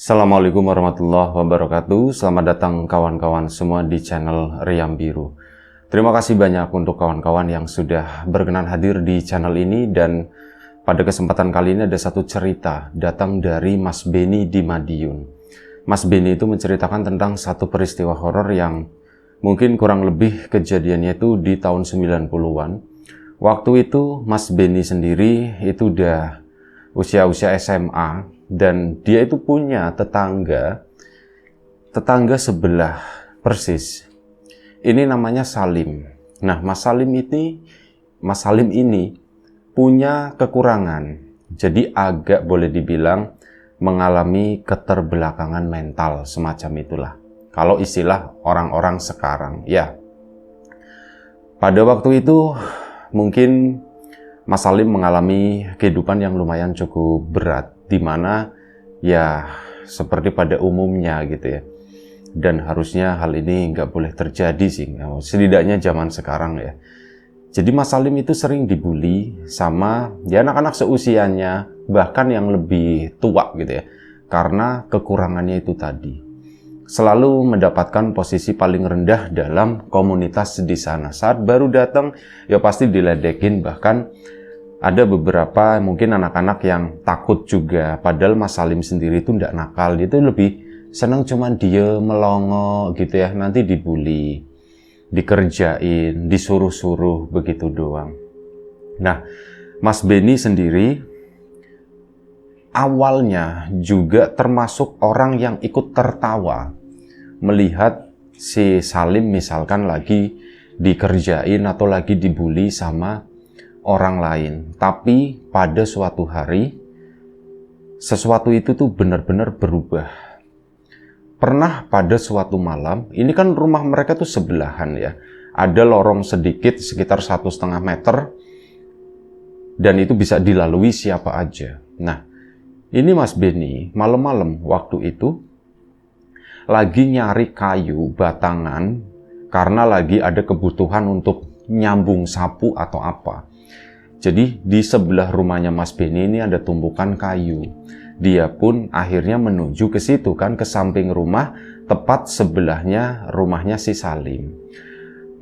Assalamualaikum warahmatullahi wabarakatuh. Selamat datang kawan-kawan semua di channel Riam Biru. Terima kasih banyak untuk kawan-kawan yang sudah berkenan hadir di channel ini, dan pada kesempatan kali ini ada satu cerita datang dari Mas Beni di Madiun. Mas Beni itu menceritakan tentang satu peristiwa horor yang mungkin kurang lebih kejadiannya itu di tahun 90-an. Waktu itu Mas Beni sendiri itu udah usia SMA, dan dia itu punya tetangga sebelah persis. Ini namanya Salim. Nah, Mas Salim ini punya kekurangan. Jadi agak boleh dibilang mengalami keterbelakangan mental semacam itulah. Kalau istilah orang-orang sekarang, ya. Pada waktu itu mungkin Mas Salim mengalami kehidupan yang lumayan cukup berat, di mana ya seperti pada umumnya gitu ya. Dan harusnya hal ini nggak boleh terjadi sih, setidaknya zaman sekarang ya. Jadi Mas Salim itu sering dibully sama ya anak-anak seusianya, bahkan yang lebih tua gitu ya. Karena kekurangannya itu tadi. Selalu mendapatkan posisi paling rendah dalam komunitas di sana. Saat baru datang ya pasti diledekin, bahkan ada beberapa mungkin anak-anak yang takut juga. Padahal Mas Salim sendiri itu nggak nakal, dia itu lebih senang cuman dia melongo gitu ya, nanti dibully, dikerjain, disuruh-suruh begitu doang. Nah, Mas Beni sendiri awalnya juga termasuk orang yang ikut tertawa melihat si Salim misalkan lagi dikerjain atau lagi dibully sama orang lain. Tapi pada suatu hari sesuatu itu tuh benar-benar berubah. Pernah pada suatu malam, ini kan rumah mereka tuh sebelahan ya, ada lorong sedikit sekitar 1,5 meter, dan itu bisa dilalui siapa aja. Nah, ini Mas Beni malam-malam waktu itu lagi nyari kayu batangan karena lagi ada kebutuhan untuk nyambung sapu atau apa. Jadi di sebelah rumahnya Mas Beni ini ada tumpukan kayu. Dia pun akhirnya menuju ke situ kan, ke samping rumah, tepat sebelahnya rumahnya si Salim.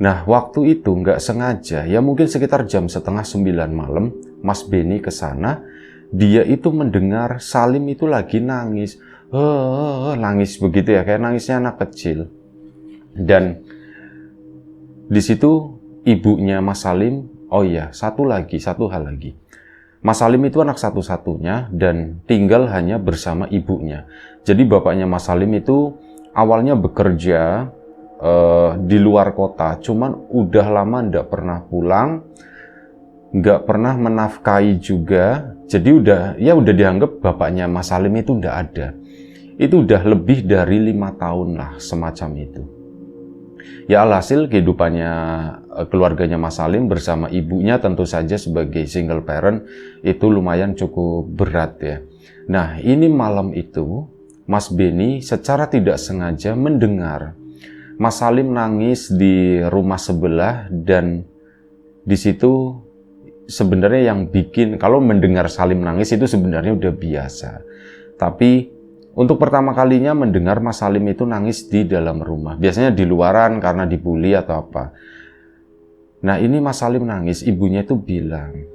Nah, waktu itu nggak sengaja, ya mungkin sekitar jam 8:30 malam, Mas Beni ke sana. Dia itu mendengar Salim itu lagi nangis. Nangis begitu ya, kayak nangisnya anak kecil. Dan di situ ibunya Mas Salim, oh iya, satu hal lagi. Mas Salim itu anak satu-satunya dan tinggal hanya bersama ibunya. Jadi bapaknya Mas Salim itu awalnya bekerja di luar kota, cuman udah lama nggak pernah pulang, nggak pernah menafkahi juga. Jadi udah dianggap bapaknya Mas Salim itu nggak ada. Itu udah lebih dari 5 tahun lah, semacam itu. Ya alhasil kehidupannya keluarganya Mas Salim bersama ibunya tentu saja sebagai single parent itu lumayan cukup berat ya. Nah, ini malam itu Mas Beni secara tidak sengaja mendengar Mas Salim nangis di rumah sebelah, dan di situ sebenarnya yang bikin, kalau mendengar Salim nangis itu sebenarnya udah biasa. Tapi untuk pertama kalinya mendengar Mas Salim itu nangis di dalam rumah. Biasanya di luaran karena dibully atau apa. Nah, ini Mas Salim nangis, ibunya itu bilang,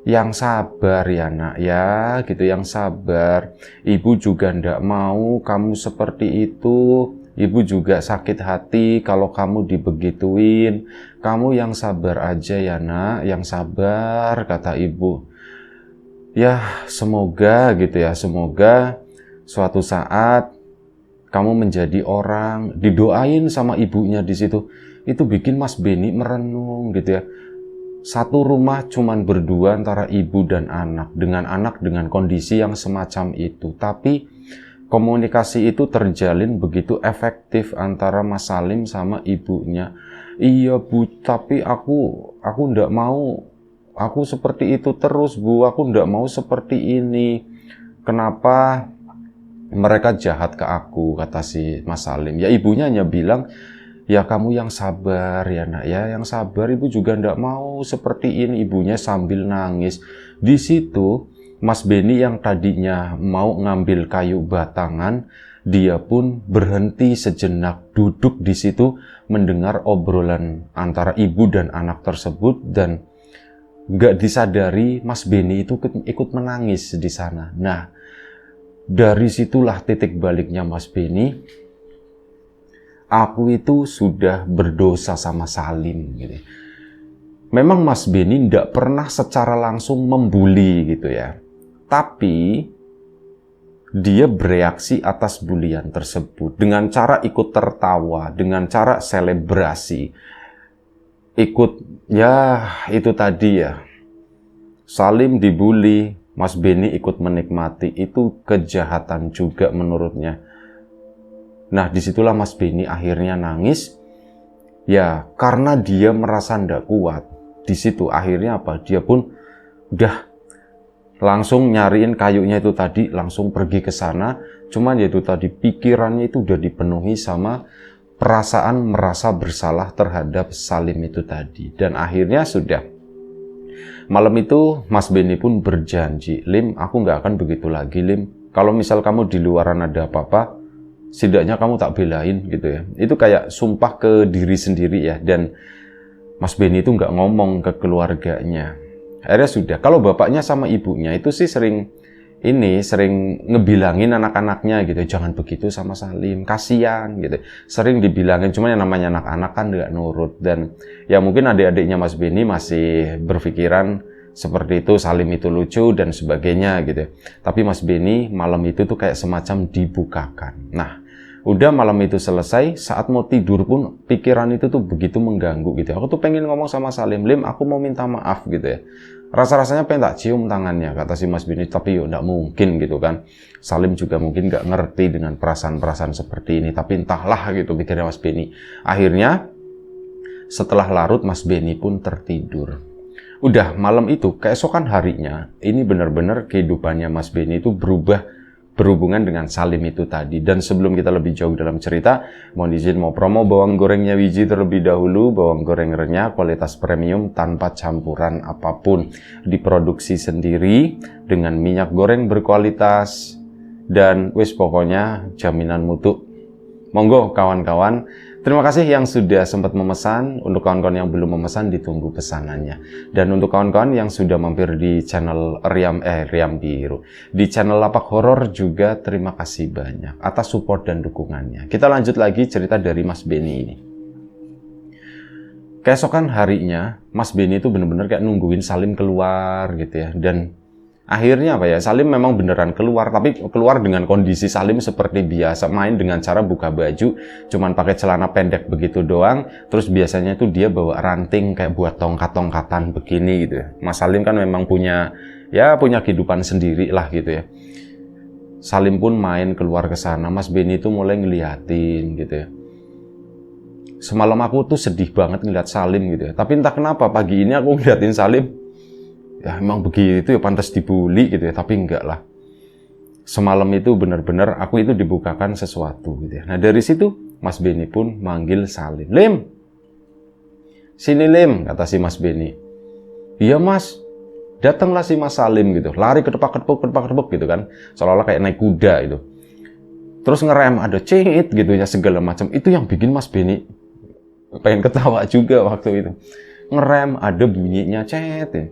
"Yang sabar ya nak ya, gitu, yang sabar. Ibu juga ndak mau kamu seperti itu. Ibu juga sakit hati kalau kamu dibegituin. Kamu yang sabar aja ya nak, yang sabar," kata ibu. Ya, semoga gitu ya, semoga suatu saat kamu menjadi orang, didoain sama ibunya di situ. Itu bikin Mas Beni merenung gitu ya. Satu rumah cuman berdua antara ibu dan anak dengan kondisi yang semacam itu. Tapi komunikasi itu terjalin begitu efektif antara Mas Salim sama ibunya. "Iya Bu, tapi aku ndak mau. Aku seperti itu terus Bu, aku ndak mau seperti ini. Kenapa mereka jahat ke aku?" kata si Mas Salim. Ya ibunya hanya bilang, "Ya kamu yang sabar ya nak ya, yang sabar, ibu juga ndak mau seperti ini." Ibunya sambil nangis. Di situ Mas Beni yang tadinya mau ngambil kayu batangan, dia pun berhenti sejenak, duduk di situ mendengar obrolan antara ibu dan anak tersebut, dan nggak disadari Mas Beni itu ikut menangis di sana. Nah, dari situlah titik baliknya Mas Beni. Aku itu sudah berdosa sama Salim gitu. Memang Mas Beni tidak pernah secara langsung membuli gitu ya. Tapi dia bereaksi atas bulian tersebut dengan cara ikut tertawa, dengan cara selebrasi. Ikut, ya itu tadi ya. Salim dibully, Mas Beni ikut menikmati. Itu kejahatan juga menurutnya. Nah, disitulah Mas Beni akhirnya nangis. Ya, karena dia merasa tidak kuat. Di situ akhirnya apa? Dia pun udah langsung nyariin kayunya itu tadi, langsung pergi ke sana. Cuman ya itu tadi, pikirannya itu udah dipenuhi sama perasaan merasa bersalah terhadap Salim itu tadi. Dan akhirnya sudah. Malam itu Mas Beni pun berjanji, Lim, aku nggak akan begitu lagi, Lim. Kalau misal kamu di luaran ada apa-apa, setidaknya kamu tak belain gitu ya. Itu kayak sumpah ke diri sendiri ya. Dan Mas Beni itu nggak ngomong ke keluarganya. Akhirnya sudah. Kalau bapaknya sama ibunya itu sih sering ngebilangin anak-anaknya gitu, jangan begitu sama Salim, kasihan gitu. Sering dibilangin, cuman yang namanya anak-anak kan nggak nurut. Dan ya mungkin adik-adiknya Mas Beni masih berpikiran seperti itu, Salim itu lucu dan sebagainya gitu. Tapi Mas Beni malam itu tuh kayak semacam dibukakan. Nah, udah malam itu selesai, saat mau tidur pun pikiran itu tuh begitu mengganggu gitu. Aku tuh pengen ngomong sama Salim, Lim, aku mau minta maaf gitu ya. Rasa-rasanya pengen tak cium tangannya, kata si Mas Beni, tapi yuk nggak mungkin gitu kan. Salim juga mungkin nggak ngerti dengan perasaan-perasaan seperti ini, tapi entahlah gitu pikirnya Mas Beni. Akhirnya setelah larut Mas Beni pun tertidur. Udah malam itu, keesokan harinya, ini benar-benar kehidupannya Mas Beni itu berubah berhubungan dengan Salim itu tadi. Dan sebelum kita lebih jauh dalam cerita, mohon izin mau promo bawang gorengnya Wiji terlebih dahulu. Bawang goreng renyah, kualitas premium tanpa campuran apapun. Diproduksi sendiri dengan minyak goreng berkualitas dan wis pokoknya jaminan mutu. Monggo kawan-kawan. Terima kasih yang sudah sempat memesan. Untuk kawan-kawan yang belum memesan, ditunggu pesanannya. Dan untuk kawan-kawan yang sudah mampir di channel Riam Biru, di channel Lapak Horor juga terima kasih banyak atas support dan dukungannya. Kita lanjut lagi cerita dari Mas Beni ini. Keesokan harinya, Mas Beni itu benar-benar kayak nungguin Salim keluar gitu ya. Dan akhirnya apa ya, Salim memang beneran keluar, tapi keluar dengan kondisi Salim seperti biasa, main dengan cara buka baju, cuman pakai celana pendek begitu doang. Terus biasanya itu dia bawa ranting kayak buat tongkat-tongkatan begini gitu ya. Mas Salim kan memang punya kehidupan sendiri lah gitu ya. Salim pun main keluar ke sana, Mas Beni itu mulai ngeliatin gitu ya. Semalam aku tuh sedih banget ngeliat Salim gitu ya. Tapi entah kenapa pagi ini aku ngeliatin Salim, ya emang begitu ya, pantas dibully gitu ya, tapi enggak lah. Semalam itu benar-benar aku itu dibukakan sesuatu gitu ya. Nah dari situ Mas Beni pun manggil Salim, Lim, sini Lim, kata si Mas Beni. Iya Mas. Datanglah si Mas Salim gitu, lari kedepak-kedepuk gitu kan, seolah-olah kayak naik kuda itu. Terus ngerem, ada cengit gitu ya, segala macam. Itu yang bikin Mas Beni pengen ketawa juga waktu itu. Ngerem, ada bunyinya cet ya.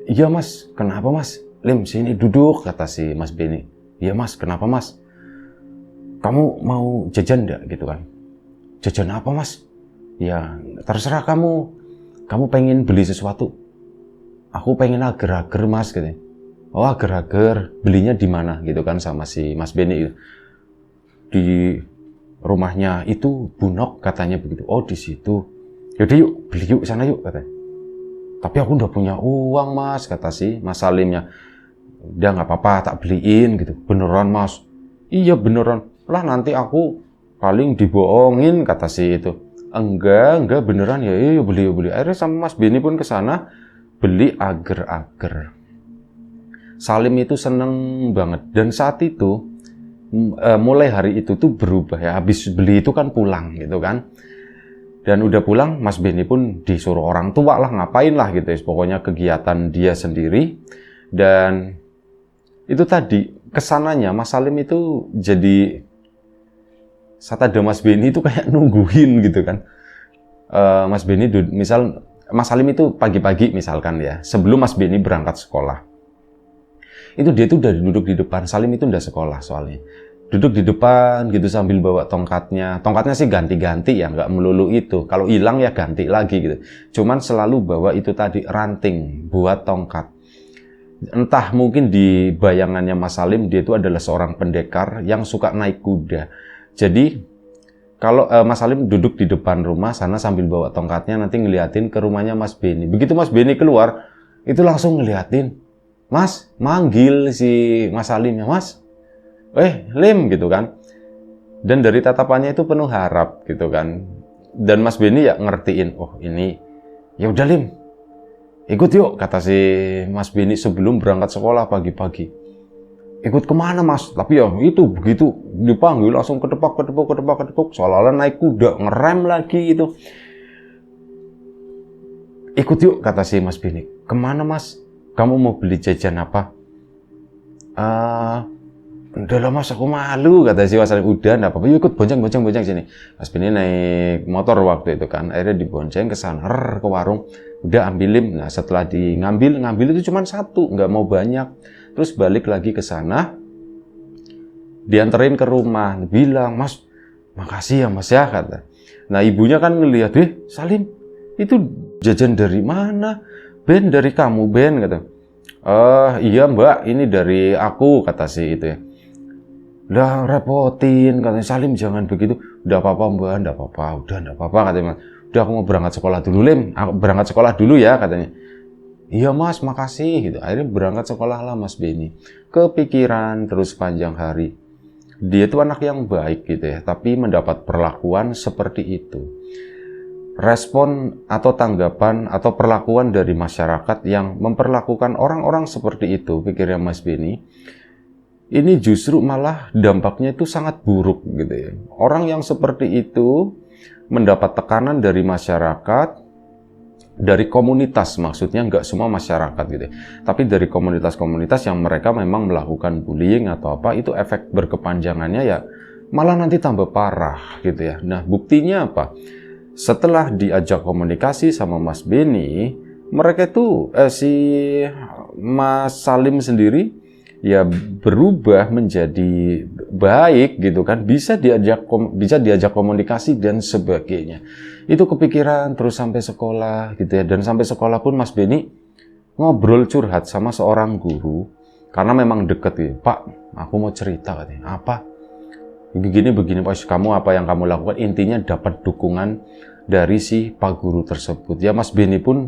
Iya Mas, kenapa Mas? Lim, sini duduk, kata si Mas Beni. Iya Mas, kenapa Mas? Kamu mau jajan enggak gitu kan? Jajan apa Mas? Ya, terserah kamu. Kamu pengen beli sesuatu? Aku pengen agar-agar Mas gitu. Oh, agar-agar, belinya di mana gitu kan sama si Mas Beni. Di rumahnya itu Bunok katanya begitu. Oh, di situ. Yaudah yuk, beli yuk sana yuk katanya. Tapi aku udah punya uang Mas, kata si Mas Salimnya. Udah nggak apa-apa, tak beliin gitu. Beneran Mas? Iya beneran. Lah nanti aku paling dibohongin, kata si itu. Enggak beneran ya. Iya beli. Akhirnya sama Mas Beni pun ke sana beli agar-agar. Salim itu seneng banget. Dan saat itu mulai hari itu tuh berubah ya. Habis beli itu kan pulang gitu kan. Dan udah pulang, Mas Beni pun disuruh orang tua lah, ngapain lah gitu ya. Pokoknya kegiatan dia sendiri. Dan itu tadi kesananya Mas Salim itu jadi saat ada Mas Beni itu kayak nungguin gitu kan. Mas Beni misal Mas Salim itu pagi-pagi misalkan ya, sebelum Mas Beni berangkat sekolah, itu dia tuh udah duduk di depan. Salim itu udah sekolah soalnya, duduk di depan gitu sambil bawa tongkatnya sih ganti-ganti ya, nggak melulu itu, kalau hilang ya ganti lagi gitu, cuman selalu bawa itu tadi, ranting buat tongkat. Entah mungkin di bayangannya Mas Salim dia itu adalah seorang pendekar yang suka naik kuda. Jadi kalau Mas Salim duduk di depan rumah sana sambil bawa tongkatnya, nanti ngeliatin ke rumahnya Mas Beni. Begitu Mas Beni keluar, itu langsung ngeliatin. Mas, manggil si Mas Salimnya, Mas. Lim, gitu kan. Dan dari tatapannya itu penuh harap, gitu kan. Dan Mas Beni ya ngertiin, oh ini, ya udah Lim, ikut yuk, kata si Mas Beni sebelum berangkat sekolah pagi-pagi. Ikut kemana Mas? Tapi ya itu begitu dipanggil langsung kedepok, seolah-olah naik kuda, ngerem lagi itu. Ikut yuk, kata si Mas Beni. Kemana Mas? Kamu mau beli jajan apa? Udah lah Mas, aku malu, kata si Mas Salim. Udah, enggak apa-apa, yuk ikut bonceng sini. Mas Beni naik motor waktu itu kan, akhirnya dibonceng ke sana, ke warung. Udah ambilin. Nah setelah ngambil itu cuma satu, nggak mau banyak. Terus balik lagi ke sana, dianterin ke rumah, bilang, Mas, makasih ya Mas ya, kata. Nah ibunya kan ngelihat, Salim, itu jajan dari mana? Ben, dari kamu Ben, kata. Iya Mbak, ini dari aku, kata si itu ya. Udah repotin, katanya, Salim jangan begitu. Udah apa-apa Mbak, udah apa-apa, katanya. Udah aku mau berangkat sekolah dulu Lim, aku berangkat sekolah dulu ya, katanya. Iya Mas, makasih gitu. Akhirnya berangkat sekolah lah Mas Beni. Kepikiran terus panjang hari. Dia tuh anak yang baik gitu ya, tapi mendapat perlakuan seperti itu. Respon atau tanggapan atau perlakuan dari masyarakat yang memperlakukan orang-orang seperti itu, pikirnya Mas Beni, ini justru malah dampaknya itu sangat buruk gitu ya. Orang yang seperti itu mendapat tekanan dari masyarakat, dari komunitas, maksudnya nggak semua masyarakat gitu, tapi dari komunitas-komunitas yang mereka memang melakukan bullying atau apa, itu efek berkepanjangannya ya malah nanti tambah parah gitu ya. Nah buktinya apa? Setelah diajak komunikasi sama Mas Beni, mereka itu si Mas Salim sendiri ya berubah menjadi baik gitu kan, bisa diajak komunikasi dan sebagainya. Itu kepikiran terus sampai sekolah gitu ya, dan sampai sekolah pun Mas Beni ngobrol curhat sama seorang guru karena memang deket gitu. Pak, aku mau cerita, katanya. Apa? Begini Pak, kamu apa yang kamu lakukan intinya dapat dukungan dari si Pak Guru tersebut. Ya Mas Beni pun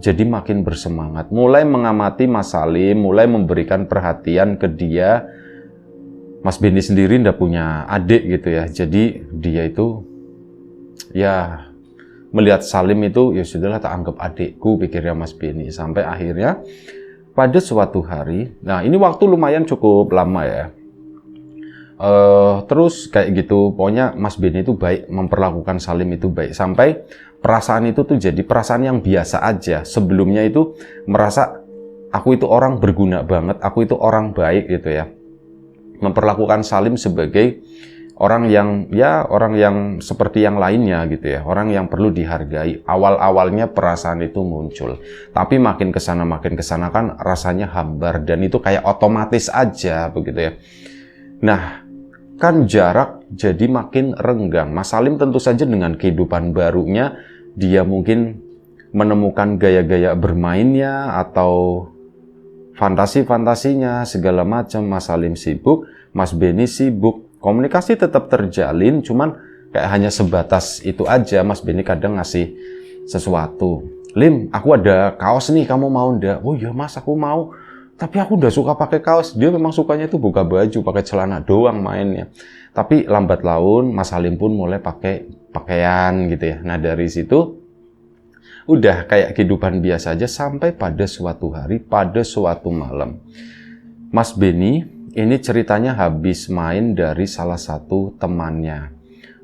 jadi makin bersemangat, mulai mengamati Mas Salim, mulai memberikan perhatian ke dia. Mas Beni sendiri ndak punya adik gitu ya, jadi dia itu ya melihat Salim itu ya sudahlah, tak anggap adikku, pikirnya Mas Beni. Sampai akhirnya pada suatu hari, nah ini waktu lumayan cukup lama ya, terus kayak gitu, pokoknya Mas Beni itu baik, memperlakukan Salim itu baik, sampai perasaan itu tuh jadi perasaan yang biasa aja. Sebelumnya itu merasa aku itu orang berguna banget, aku itu orang baik gitu ya, memperlakukan Salim sebagai orang yang seperti yang lainnya gitu ya, orang yang perlu dihargai. Awal-awalnya perasaan itu muncul, tapi makin kesana kan rasanya hambar, dan itu kayak otomatis aja begitu ya. Nah kan jarak jadi makin renggang. Mas Salim tentu saja dengan kehidupan barunya, dia mungkin menemukan gaya-gaya bermainnya atau fantasi-fantasinya segala macam. Mas Salim sibuk, Mas Beni sibuk. Komunikasi tetap terjalin, cuman kayak hanya sebatas itu aja. Mas Beni kadang ngasih sesuatu. Lim, aku ada kaos nih, kamu mau ndak? Oh iya Mas, aku mau. Tapi aku udah suka pakai kaos. Dia memang sukanya itu buka baju, pakai celana doang mainnya. Tapi lambat laun Mas Salim pun mulai pakai pakaian gitu ya. Nah dari situ udah kayak kehidupan biasa aja, sampai pada suatu hari, pada suatu malam, Mas Beni ini ceritanya habis main dari salah satu temannya.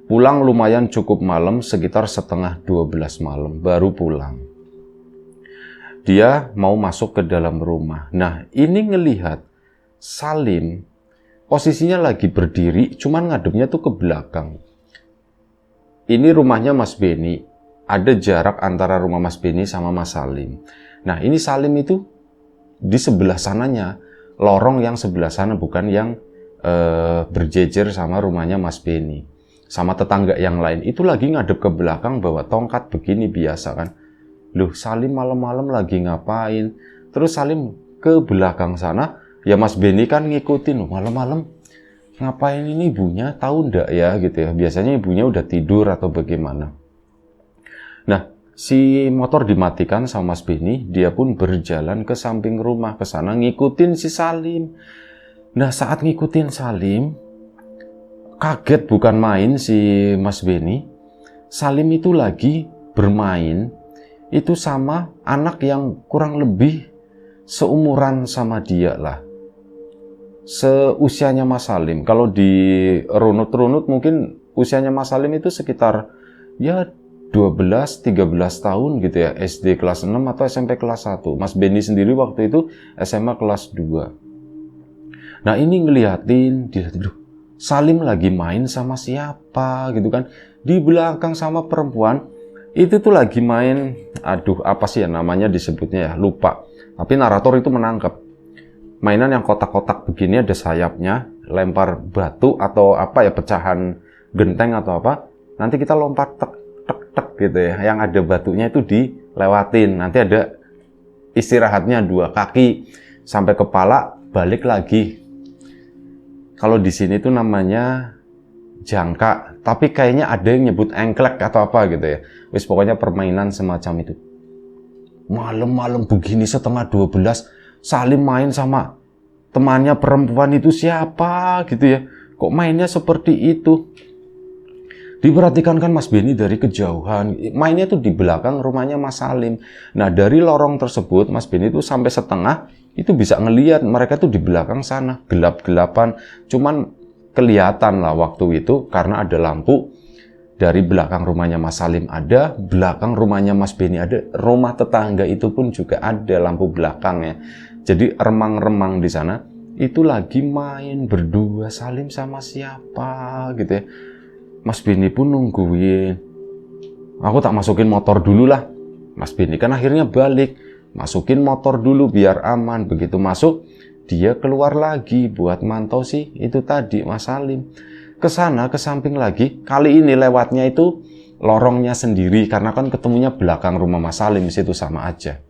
Pulang lumayan cukup malam, sekitar setengah 12 malam baru pulang. Dia mau masuk ke dalam rumah. Nah, ini ngelihat Salim posisinya lagi berdiri, cuman ngadepnya tuh ke belakang. Ini rumahnya Mas Beni, ada jarak antara rumah Mas Beni sama Mas Salim. Nah, ini Salim itu di sebelah sananya, lorong yang sebelah sana, bukan yang berjejer sama rumahnya Mas Beni. Sama tetangga yang lain, itu lagi ngadep ke belakang bawa tongkat begini biasa kan. Loh, Salim malam-malam lagi ngapain? Terus Salim ke belakang sana, ya Mas Beni kan ngikutin, loh malam-malam ngapain ini ibunya, tahu ndak ya gitu ya. Biasanya ibunya udah tidur atau bagaimana. Nah, si motor dimatikan sama Mas Beni, dia pun berjalan ke samping rumah, ke sana ngikutin si Salim. Nah, saat ngikutin Salim, kaget bukan main si Mas Beni. Salim itu lagi bermain itu sama anak yang kurang lebih seumuran sama dia lah. Seusianya Mas Salim. Kalau di runut-runut mungkin usianya Mas Salim itu sekitar ya 12-13 tahun gitu ya. SD kelas 6 atau SMP kelas 1. Mas Beni sendiri waktu itu SMA kelas 2. Nah, ini ngeliatin, duh, Salim lagi main sama siapa gitu kan. Di belakang sama perempuan itu tuh lagi main, aduh apa sih ya namanya disebutnya ya, lupa. Tapi narator itu menangkap. Mainan yang kotak-kotak begini ada sayapnya, lempar batu atau apa ya, pecahan genteng atau apa. Nanti kita lompat tek tek tek gitu ya. Yang ada batunya itu dilewatin. Nanti ada istirahatnya 2 kaki sampai kepala, balik lagi. Kalau di sini tuh namanya jangka, tapi kayaknya ada yang nyebut engklek atau apa gitu ya. Wis pokoknya permainan semacam itu. Malam-malam begini setengah 12, Salim main sama temannya perempuan itu siapa gitu ya. Kok mainnya seperti itu? Diperhatikan kan Mas Beni dari kejauhan. Mainnya tuh di belakang rumahnya Mas Salim. Nah, dari lorong tersebut Mas Beni itu sampai setengah itu bisa ngelihat mereka tuh di belakang sana, gelap-gelapan. Cuman kelihatan lah waktu itu karena ada lampu. Dari belakang rumahnya Mas Salim ada, belakang rumahnya Mas Beni ada, rumah tetangga itu pun juga ada lampu belakangnya. Jadi remang-remang di sana itu lagi main berdua, Salim sama siapa gitu ya. Mas Beni pun nungguin. Aku tak masukin motor dulu lah. Mas Beni kan akhirnya balik, masukin motor dulu biar aman. Begitu masuk, dia keluar lagi buat mantau sih itu tadi Mas Salim. Ke sana, ke samping lagi, kali ini lewatnya itu lorongnya sendiri, karena kan ketemunya belakang rumah Mas Salim, situ sama aja.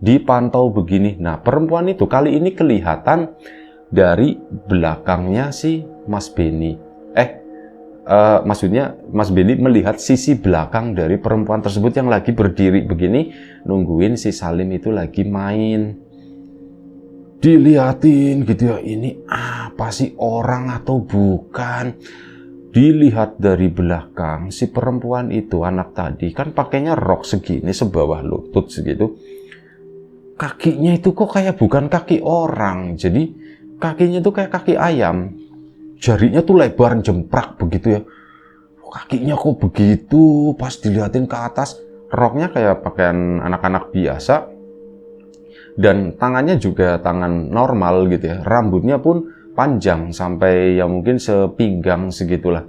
Dipantau begini, nah perempuan itu kali ini kelihatan dari belakangnya si Mas Beni. Maksudnya Mas Beni melihat sisi belakang dari perempuan tersebut yang lagi berdiri begini, nungguin si Salim itu lagi main. Dilihatin gitu ya, ini apa sih, orang atau bukan? Dilihat dari belakang, si perempuan itu, anak tadi kan pakainya rok segini sebawah lutut segitu. Kakinya itu kok kayak bukan kaki orang, jadi kakinya tuh kayak kaki ayam. Jarinya tuh lebar jemprak begitu ya. Kakinya kok begitu, pas dilihatin ke atas, roknya kayak pakaian anak-anak biasa. Dan tangannya juga tangan normal gitu ya. Rambutnya pun panjang sampai ya mungkin sepinggang segitulah.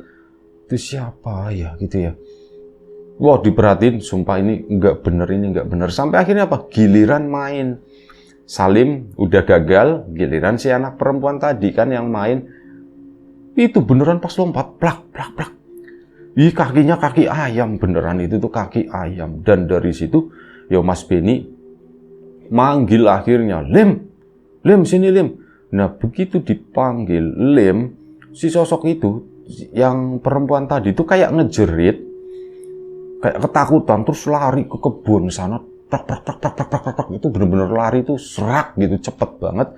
Itu siapa ya gitu ya. Wah, diperhatiin, sumpah ini nggak bener. Sampai akhirnya apa? Giliran main. Salim udah gagal, giliran si anak perempuan tadi kan yang main. Itu beneran pas lompat, plak. Ih, kakinya kaki ayam, beneran itu tuh kaki ayam. Dan dari situ, ya Mas Beni manggil akhirnya, Lim, sini Lim. Nah, begitu dipanggil Lim, si sosok itu, yang perempuan tadi itu kayak ngejerit, kayak ketakutan, terus lari ke kebun sana, tak, itu bener-bener lari tuh serak gitu, cepet banget.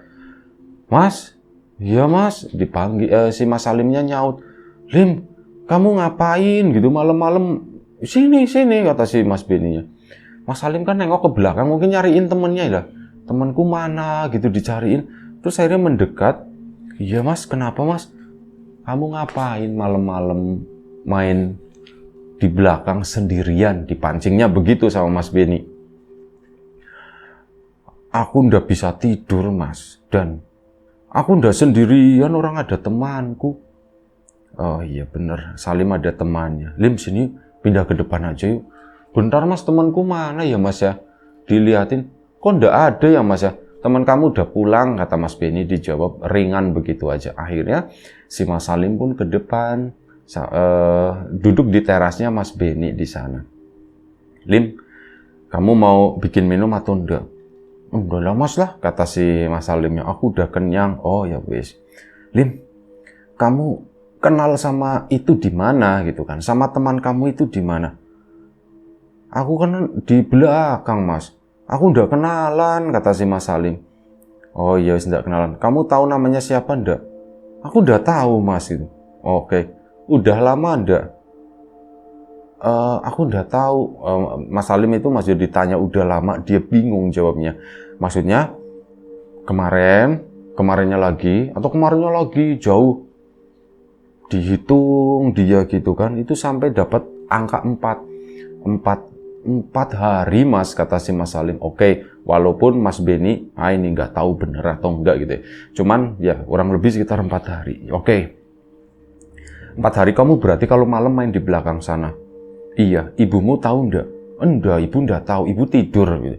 Mas, iya Mas, dipanggil, si Mas Salimnya nyaut, Lim, kamu ngapain gitu malam-malam? Sini, kata si Mas Beninya. Mas Salim kan nengok ke belakang, mungkin nyariin temennya ya. Temanku mana gitu dicariin. Terus akhirnya mendekat. Iya Mas, kenapa Mas? Kamu ngapain malam-malam main di belakang sendirian? Dipancingnya begitu sama Mas Beni. Aku ndak bisa tidur Mas. Dan Aku ndak sendirian, orang ada temanku. Oh iya bener, Salim ada temannya. Lim sini pindah ke depan aja yuk. Bentar mas, temanku mana ya mas ya? Diliatin, kok ndak ada ya mas ya? Teman kamu udah pulang, kata Mas Beni. Dijawab ringan begitu aja. Akhirnya si Mas Salim pun ke depan, duduk di terasnya Mas Beni di sana. Lim, kamu mau bikin minum atau enggak? Udah lah mas lah, kata si Mas Salimnya. Aku udah kenyang. Oh ya wis. Lim, kamu kenal sama itu di mana gitu kan? Sama teman kamu itu di mana? Aku kan di belakang mas. Aku udah kenalan, kata si Mas Salim. Oh iya, tidak kenalan. Kamu tahu namanya siapa ndak? Aku udah tahu mas itu. Oke, udah lama ndak? Aku udah tahu. Mas Salim itu masih ditanya udah lama, dia bingung jawabnya. Maksudnya kemarinnya lagi, atau kemarinnya lagi jauh. Dihitung dia gitu kan, itu sampai dapat angka 4 hari mas, kata si Mas Salim. Oke, walaupun Mas Beni ini nggak tahu bener atau enggak gitu ya. Cuman ya kurang lebih sekitar 4 hari. Oke, 4 hari kamu berarti kalau malam main di belakang sana. Iya, ibumu tahu enggak? Enggak, ibu enggak tahu, ibu tidur gitu.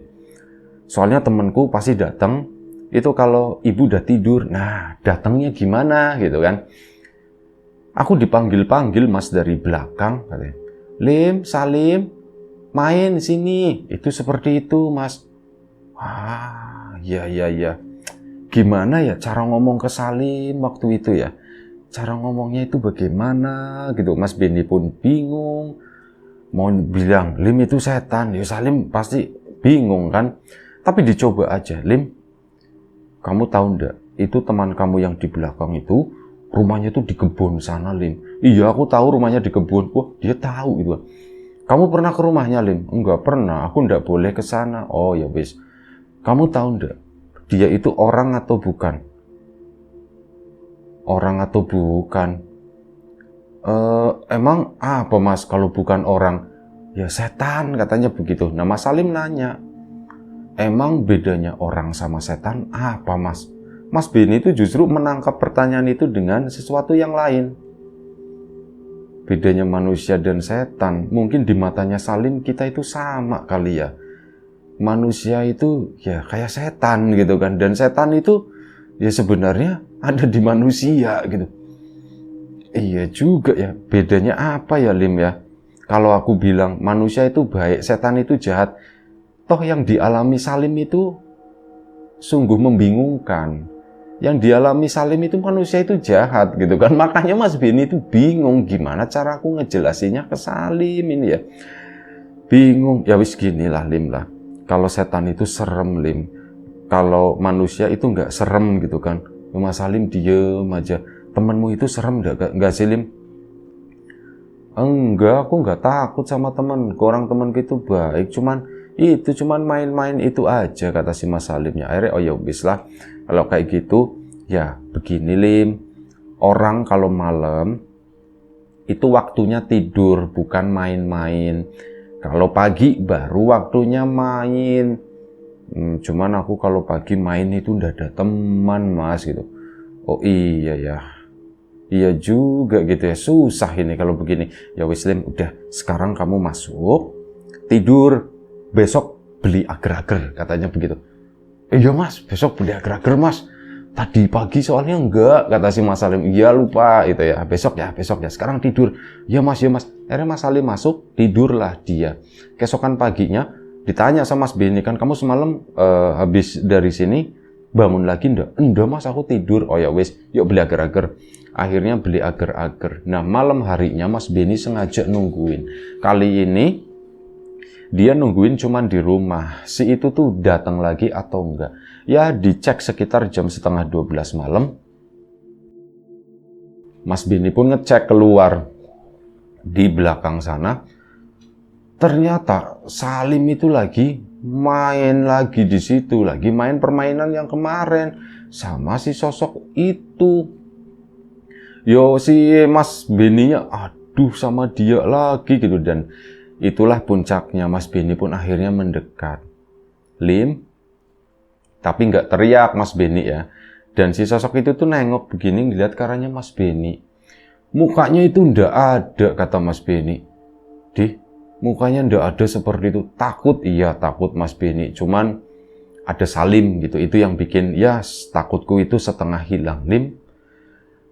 Soalnya temenku pasti datang itu kalau ibu udah tidur. Nah, datangnya gimana gitu kan. Aku dipanggil-panggil mas dari belakang katanya. Lim, Salim, main sini. Itu seperti itu mas. Iya. Gimana ya cara ngomong ke Salim waktu itu ya? Cara ngomongnya itu bagaimana gitu. Mas Beni pun bingung. Mau bilang, Lim itu setan. Ya Salim pasti bingung kan. Tapi dicoba aja. Lim, kamu tahu enggak? Itu teman kamu yang di belakang itu, rumahnya tuh di kebun sana, Lim. Iya, aku tahu rumahnya di kebun. Wah, dia tahu gitu. Kamu pernah ke rumahnya, Lim? Enggak pernah, aku enggak boleh ke sana. Oh ya wis. Kamu tahu enggak? Dia itu orang atau bukan? Orang atau bukan? Emang apa mas kalau bukan orang? Ya setan katanya begitu. Nah Mas Salim nanya, emang bedanya orang sama setan apa mas? Mas Beni itu justru menangkap pertanyaan itu dengan sesuatu yang lain. Bedanya manusia dan setan, mungkin di matanya Salim kita itu sama kali ya. Manusia itu ya kayak setan gitu kan. Dan setan itu ya sebenarnya ada di manusia gitu. Iya juga ya, bedanya apa ya Lim ya? Kalau aku bilang manusia itu baik, setan itu jahat. Toh yang dialami Salim itu sungguh membingungkan. Yang dialami Salim itu manusia itu jahat gitu kan. Makanya Mas Beni itu bingung gimana cara aku ngejelasinnya ke Salim ini ya. Bingung, ya wis gini lah Lim lah. Kalau setan itu serem Lim. Kalau manusia itu nggak serem gitu kan. Mas Salim diem aja. Temenmu itu serem nggak sih Lim? Enggak, aku nggak takut sama temen. Orang temenku itu baik. Cuman main-main itu aja, kata si Mas Salimnya. Akhirnya oh ya wis lah. Kalau kayak gitu, ya begini Lim. Orang kalau malam itu waktunya tidur, bukan main-main. Kalau pagi baru waktunya main. Cuman aku kalau pagi main itu udah ada teman mas gitu. Oh iya ya. Iya juga gitu ya. Susah ini kalau begini. Ya wis Lim, udah sekarang kamu masuk, tidur. Besok beli agar-agar, katanya begitu. Iya mas, besok beli agar-agar mas. Tadi pagi soalnya enggak, kata si Mas Salim. Iya lupa itu ya. Besok ya. Sekarang tidur. Ya mas. Akhirnya Mas Salim masuk, tidurlah dia. Keesokan paginya ditanya sama Mas Beni, kan kamu semalam habis dari sini bangun lagi enggak? Enggak mas, aku tidur. Oh ya wis, yuk beli agar-agar. Akhirnya beli agar-agar. Nah malam harinya Mas Beni sengaja nungguin. Kali ini dia nungguin cuman di rumah. Si itu tuh datang lagi atau enggak. Ya dicek sekitar jam 11:30 malam. Mas Beni pun ngecek keluar di belakang sana. Ternyata Salim itu lagi main lagi di situ. Lagi main permainan yang kemarin. Sama si sosok itu. Yo si Mas Beninya aduh sama dia lagi gitu. Dan itulah puncaknya, Mas Beni pun akhirnya mendekat. Lim, tapi nggak teriak Mas Beni ya. Dan si sosok itu tuh nengok begini ngeliat ke arahnya Mas Beni. Mukanya itu ndak ada, kata Mas Beni. Mukanya ndak ada seperti itu. Takut, iya takut Mas Beni. Cuman ada Salim gitu. Itu yang bikin, ya takutku itu setengah hilang. Lim,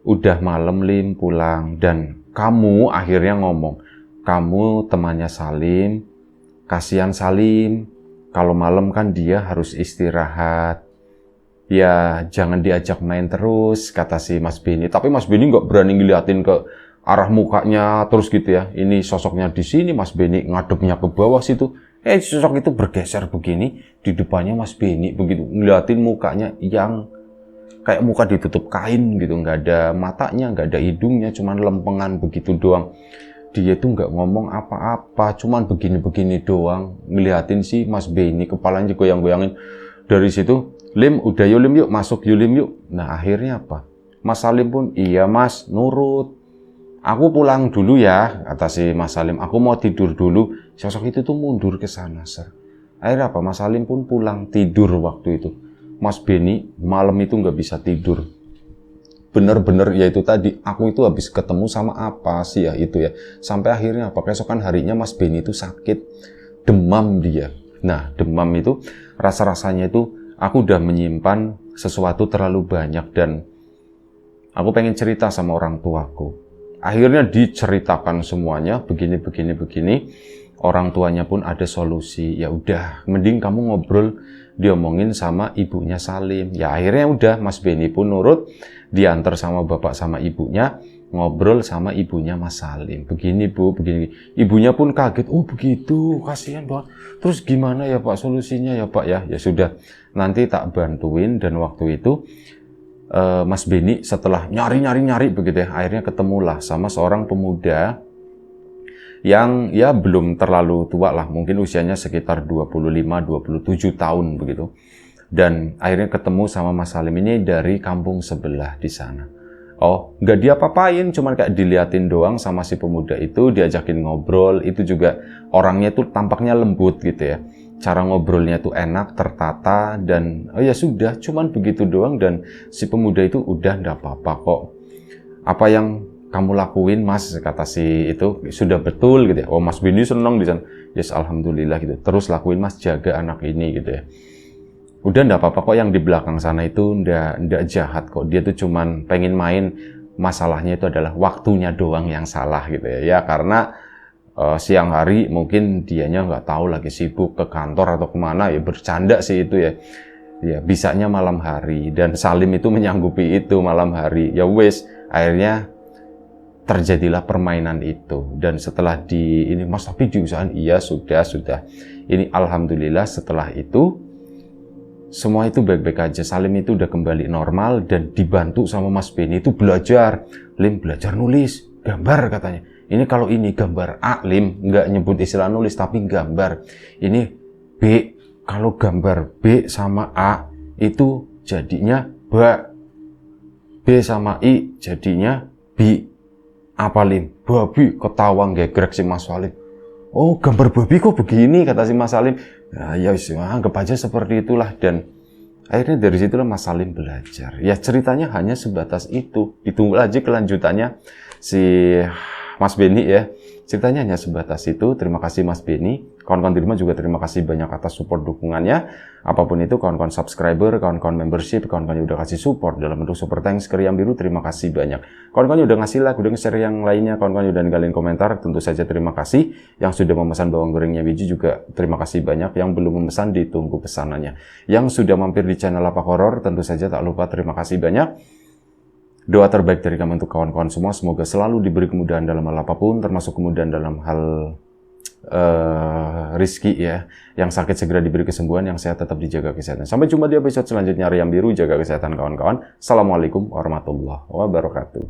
udah malam Lim, pulang. Dan kamu akhirnya ngomong, kamu temannya Salim, kasihan Salim. Kalau malam kan dia harus istirahat. Ya jangan diajak main terus, kata si Mas Beni. Tapi Mas Beni nggak berani ngeliatin ke arah mukanya terus gitu ya. Ini sosoknya di sini, Mas Beni ngadepnya ke bawah situ. Sosok itu bergeser begini di depannya Mas Beni begitu, ngeliatin mukanya yang kayak muka ditutup kain gitu, nggak ada matanya, nggak ada hidungnya, cuman lempengan begitu doang. Dia tuh nggak ngomong apa-apa, cuman begini-begini doang, ngeliatin si Mas Beni, kepalanya goyang-goyangin. Dari situ, Lim, udah yuk Lim yuk, masuk yuk Lim yuk. Nah akhirnya apa? Mas Salim pun, iya Mas, nurut. Aku pulang dulu ya, kata si Mas Salim. Aku mau tidur dulu. Sosok itu tuh mundur ke sana, Sir. Akhirnya apa? Mas Salim pun pulang tidur waktu itu. Mas Beni malam itu nggak bisa tidur. Bener-bener ya itu tadi, aku itu habis ketemu sama apa sih ya itu ya. Sampai akhirnya apa? Keesokan harinya Mas Beni itu sakit, demam dia. Nah demam itu rasa-rasanya itu aku udah menyimpan sesuatu terlalu banyak dan aku pengen cerita sama orang tuaku. Akhirnya diceritakan semuanya, begini. Orang tuanya pun ada solusi. Ya udah, mending kamu ngobrol, diomongin sama ibunya Salim. Ya akhirnya udah, Mas Beni pun nurut, diantar sama bapak sama ibunya, ngobrol sama ibunya Mas Salim. Begini Bu, begini. Ibunya pun kaget, oh begitu, kasihan banget. Terus gimana ya Pak solusinya ya Pak ya? Ya sudah, nanti tak bantuin. Dan waktu itu Mas Beni setelah nyari begitu ya, akhirnya ketemulah sama seorang pemuda yang ya belum terlalu tua lah, mungkin usianya sekitar 25-27 tahun begitu. Dan akhirnya ketemu sama Mas Salim ini dari kampung sebelah di sana. Oh, nggak diapa-apain, cuman kayak diliatin doang sama si pemuda itu, diajakin ngobrol. Itu juga orangnya tuh tampaknya lembut gitu ya. Cara ngobrolnya tuh enak, tertata, dan oh ya sudah, cuman begitu doang. Dan si pemuda itu udah nggak apa-apa kok. Apa yang kamu lakuin Mas, kata si itu sudah betul gitu ya. Oh Mas Beni seneng di sana. Yes, alhamdulillah gitu. Terus lakuin Mas, jaga anak ini gitu ya. Udah nggak apa-apa kok, yang di belakang sana itu nggak jahat kok. Dia tuh cuman pengen main, masalahnya itu adalah waktunya doang yang salah gitu ya. Ya karena siang hari mungkin dianya nggak tahu lagi sibuk ke kantor atau kemana ya, bercanda sih itu ya. Ya bisanya malam hari, dan Salim itu menyanggupi itu malam hari. Ya wes, akhirnya terjadilah permainan itu. Dan setelah ini Mas tapi diusahain, iya sudah. Ini alhamdulillah setelah itu semua itu baik-baik aja. Salim itu udah kembali normal dan dibantu sama Mas Beni itu belajar. Lim, belajar nulis, gambar katanya. Ini kalau ini gambar A, Lim, nggak nyebut istilah nulis tapi gambar. Ini B, kalau gambar B sama A itu jadinya B. B sama I jadinya B. Apa Lim? Babi, ketawa gegrek si Mas Salim. Oh, gambar babi kok begini, kata si Mas Salim. Ya anggap aja seperti itulah. Dan akhirnya dari situlah Mas Salim belajar. Ya ceritanya hanya sebatas itu. Ditunggu aja kelanjutannya si Mas Beni ya. Ceritanya hanya sebatas itu. Terima kasih Mas Beni. Kawan-kawan di rumah juga terima kasih banyak atas support dukungannya. Apapun itu, kawan-kawan subscriber, kawan-kawan membership, kawan-kawan yang udah kasih support dalam bentuk super thanks ke Riam Biru, terima kasih banyak. Kawan-kawan yang udah ngasih like, udah nge-share yang lainnya, kawan-kawan yang udah ninggalin komentar, tentu saja terima kasih. Yang sudah memesan bawang gorengnya Wiji juga terima kasih banyak. Yang belum memesan ditunggu pesanannya. Yang sudah mampir di channel Lapak Horor, tentu saja tak lupa terima kasih banyak. Doa terbaik dari kami untuk kawan-kawan semua, semoga selalu diberi kemudahan dalam hal apapun, termasuk kemudahan dalam hal rizki ya. Yang sakit segera diberi kesembuhan, yang sehat tetap dijaga kesehatan. Sampai jumpa di episode selanjutnya. Riam Biru, jaga kesehatan kawan-kawan. Assalamualaikum warahmatullahi wabarakatuh.